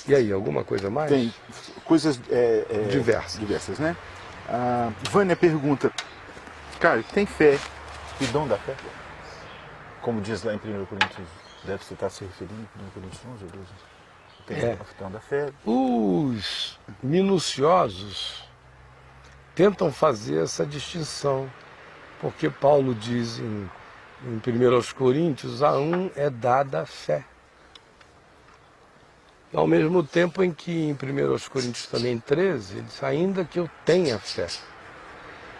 E aí, alguma coisa mais? Tem coisas Diversas, né? A Vânia pergunta, cara, tem fé e dom da fé? Como diz lá em 1 Coríntios, deve você estar se referindo em 1 Coríntios 11 ou 12. Tem o dom da fé. Os minuciosos tentam fazer essa distinção, porque Paulo diz em 1 Coríntios, a um é dada a fé. Ao mesmo tempo em que em 1 Coríntios também 13, ele diz, ainda que eu tenha fé.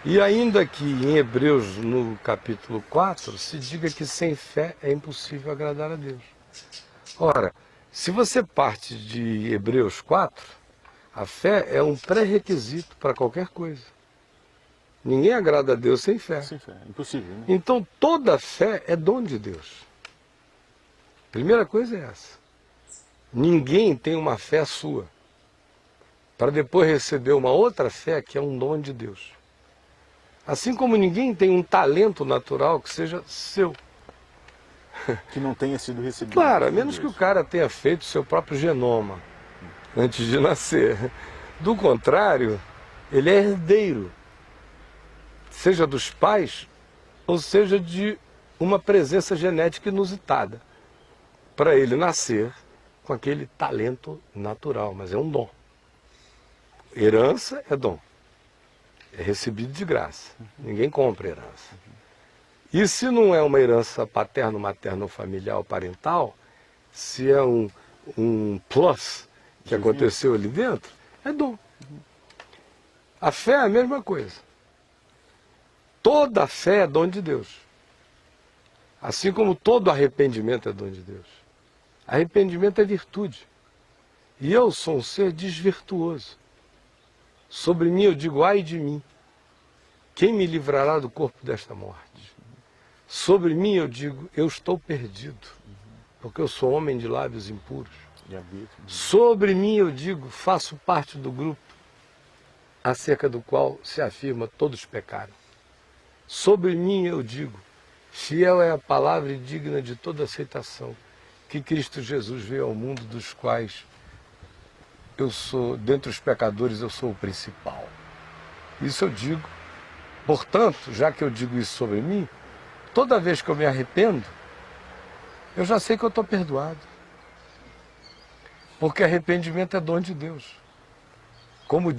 E ainda que em Hebreus, no capítulo 4, se diga que sem fé é impossível agradar a Deus. Ora, se você parte de Hebreus 4, a fé é um pré-requisito para qualquer coisa. Ninguém agrada a Deus sem fé. Sem fé, impossível, né? Então toda fé é dom de Deus. Primeira coisa é essa. Ninguém tem uma fé sua, para depois receber uma outra fé que é um dom de Deus. Assim como ninguém tem um talento natural que seja seu. Que não tenha sido recebido. Claro, a menos que o cara tenha feito seu próprio genoma antes de nascer. Do contrário, ele é herdeiro, seja dos pais, ou seja de uma presença genética inusitada, para ele nascer com aquele talento natural, mas é um dom. Herança é dom. É recebido de graça. Ninguém compra herança. E se não é uma herança paterno, materno, familiar ou parental, se é um plus que aconteceu ali dentro, é dom. A fé é a mesma coisa. Toda fé é dom de Deus. Assim como todo arrependimento é dom de Deus. Arrependimento é virtude. E eu sou um ser desvirtuoso. Sobre mim eu digo, ai de mim. Quem me livrará do corpo desta morte? Sobre mim eu digo, eu estou perdido. Porque eu sou homem de lábios impuros. Sobre mim eu digo, faço parte do grupo acerca do qual se afirma todos pecaram. Sobre mim eu digo, fiel é a palavra e digna de toda aceitação, que Cristo Jesus veio ao mundo, dos quais eu sou, dentre os pecadores, eu sou o principal. Isso eu digo. Portanto, já que eu digo isso sobre mim, toda vez que eu me arrependo, eu já sei que eu estou perdoado. Porque arrependimento é dom de Deus. Como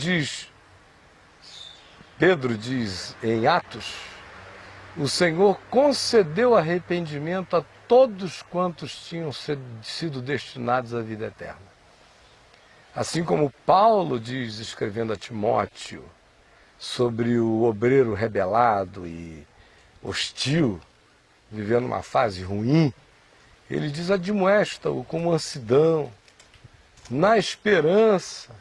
Pedro diz em Atos, o Senhor concedeu arrependimento a todos quantos tinham sido destinados à vida eterna. Assim como Paulo diz, escrevendo a Timóteo, sobre o obreiro rebelado e hostil, vivendo uma fase ruim, ele diz, admoesta-o com mansidão, na esperança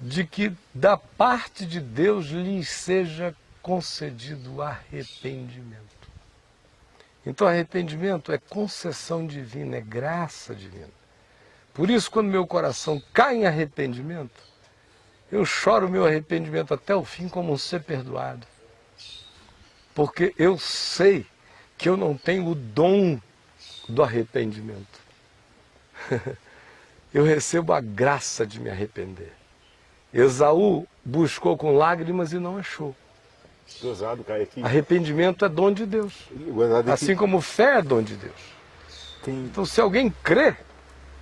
de que da parte de Deus lhe seja concedido arrependimento. Então arrependimento é concessão divina, é graça divina. Por isso, quando meu coração cai em arrependimento, eu choro meu arrependimento até o fim como um ser perdoado. Porque eu sei que eu não tenho o dom do arrependimento. Eu recebo a graça de me arrepender. Esaú buscou com lágrimas e não achou. Gozado, cai aqui. Arrependimento é dom de Deus. Assim como fé é dom de Deus. Então, se alguém crê,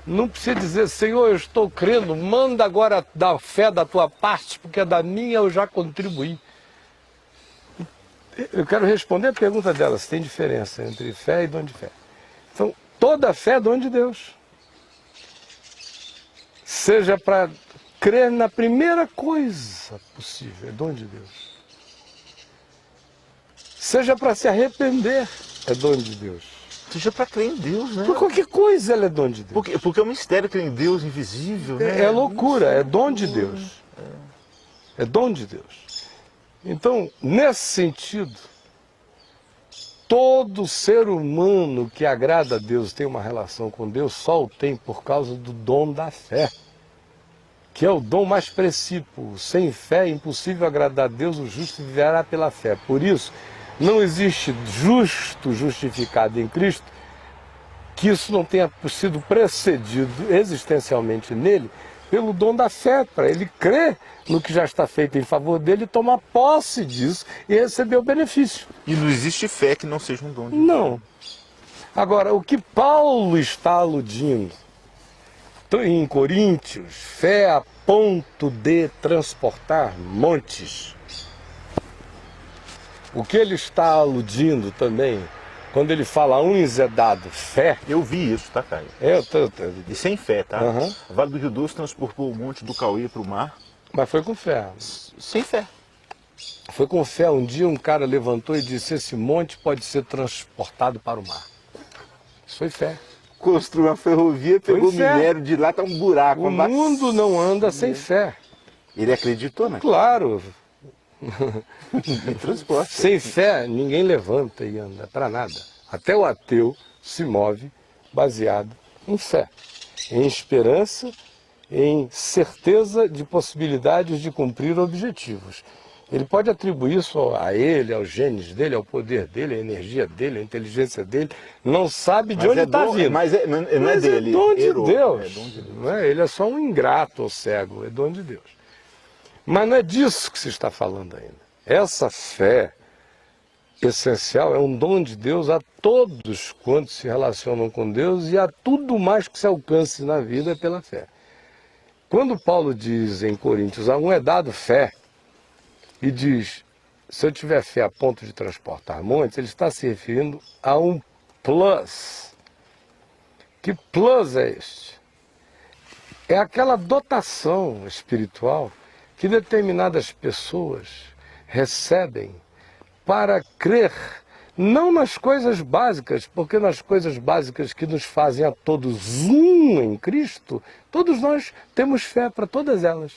não precisa dizer, Senhor, eu estou crendo, manda agora da fé da tua parte, porque da minha eu já contribuí. Eu quero responder a pergunta dela, se tem diferença entre fé e dom de fé. Então, toda fé é dom de Deus. Seja para crer na primeira coisa possível, é dom de Deus. Seja para se arrepender, é dom de Deus. Seja para crer em Deus, né? Por qualquer coisa ela é dom de Deus. Porque é um mistério crer em Deus invisível, né? É loucura, é dom de Deus. É dom de Deus. Então, nesse sentido, todo ser humano que agrada a Deus, tem uma relação com Deus, só o tem por causa do dom da fé, que é o dom mais precípio. Sem fé é impossível agradar a Deus, o justo viverá pela fé. Por isso, não existe justo justificado em Cristo que isso não tenha sido precedido existencialmente nele pelo dom da fé, para ele crer no que já está feito em favor dele, tomar posse disso e receber o benefício. E não existe fé que não seja um dom de Deus. Não. Agora, o que Paulo está aludindo em Coríntios, fé a ponto de transportar montes. O que ele está aludindo também, quando ele fala a uns é dado fé. Eu vi isso, tá, Caio? E sem fé, tá? Uhum. O Vale do Rio Doce transportou o monte do Cauê para o mar. Mas foi com fé. Sem fé. Foi com fé. Um dia um cara levantou e disse: esse monte pode ser transportado para o mar. Isso foi fé. Construiu uma ferrovia, pegou minério de lá, tá um buraco. O mundo não anda sem fé. Ele acreditou, né? Claro. Em transporte. Sem fé, ninguém levanta e anda para nada. Até o ateu se move baseado em fé, em esperança, em certeza de possibilidades de cumprir objetivos. Ele pode atribuir isso a ele, aos genes dele, ao poder dele, à energia dele, à inteligência dele. Não sabe de onde está vindo. Mas não é dele. É dom de Deus. É dom de Deus. Não é? Ele é só um ingrato ou cego. É dom de Deus. Mas não é disso que se está falando ainda. Essa fé essencial é um dom de Deus a todos quantos se relacionam com Deus e a tudo mais que se alcance na vida é pela fé. Quando Paulo diz em Coríntios, a um é dado fé, e diz, se eu tiver fé a ponto de transportar montes, ele está se referindo a um plus. Que plus é este? É aquela dotação espiritual que determinadas pessoas recebem para crer, não nas coisas básicas, porque nas coisas básicas que nos fazem a todos um em Cristo, todos nós temos fé para todas elas.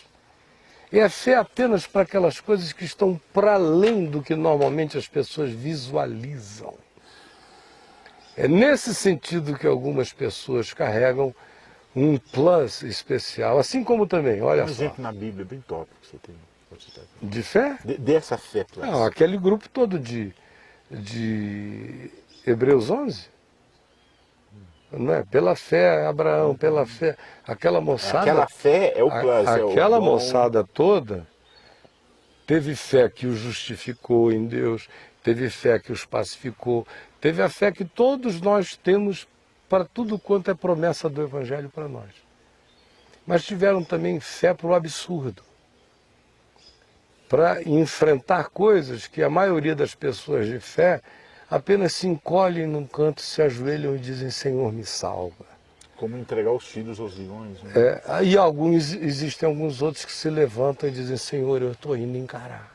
E é fé apenas para aquelas coisas que estão para além do que normalmente as pessoas visualizam. É nesse sentido que algumas pessoas carregam um plus especial, assim como também, olha só. Um exemplo na Bíblia bem top que você tem. De fé? Dessa fé plus. Não, aquele grupo todo de Hebreus 11. Não é? Pela fé, Abraão, pela fé, aquela moçada... Aquela fé é o plus. Aquela moçada toda teve fé que os justificou em Deus, teve fé que os pacificou, teve a fé que todos nós temos para tudo quanto é promessa do Evangelho para nós. Mas tiveram também fé para o absurdo, para enfrentar coisas que a maioria das pessoas de fé apenas se encolhem num canto, se ajoelham e dizem, Senhor, me salva. Como entregar os filhos aos leões. Né? E existem alguns outros que se levantam e dizem, Senhor, eu estou indo encarar.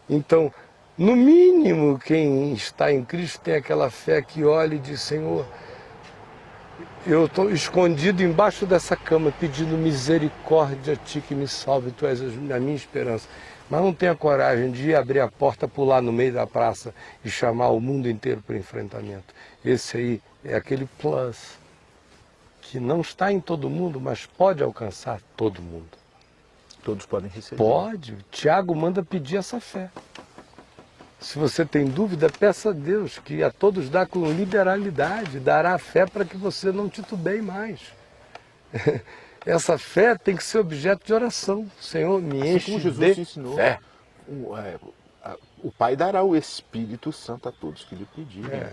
Então, no mínimo, quem está em Cristo tem aquela fé que olha e diz, Senhor, eu estou escondido embaixo dessa cama pedindo misericórdia a Ti que me salve, Tu és a minha esperança. Mas não tenha coragem de abrir a porta, pular no meio da praça e chamar o mundo inteiro para o enfrentamento. Esse aí é aquele plus que não está em todo mundo, mas pode alcançar todo mundo. Todos podem receber. Pode. Tiago manda pedir essa fé. Se você tem dúvida, peça a Deus, que a todos dá com liberalidade, dará fé para que você não titubeie mais. Essa fé tem que ser objeto de oração. Senhor, me enche como Jesus de ensinou, fé. O Pai dará o Espírito Santo a todos que lhe pedirem.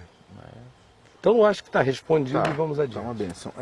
Então, eu acho que está respondido Tá, e vamos adiante. Tá uma benção.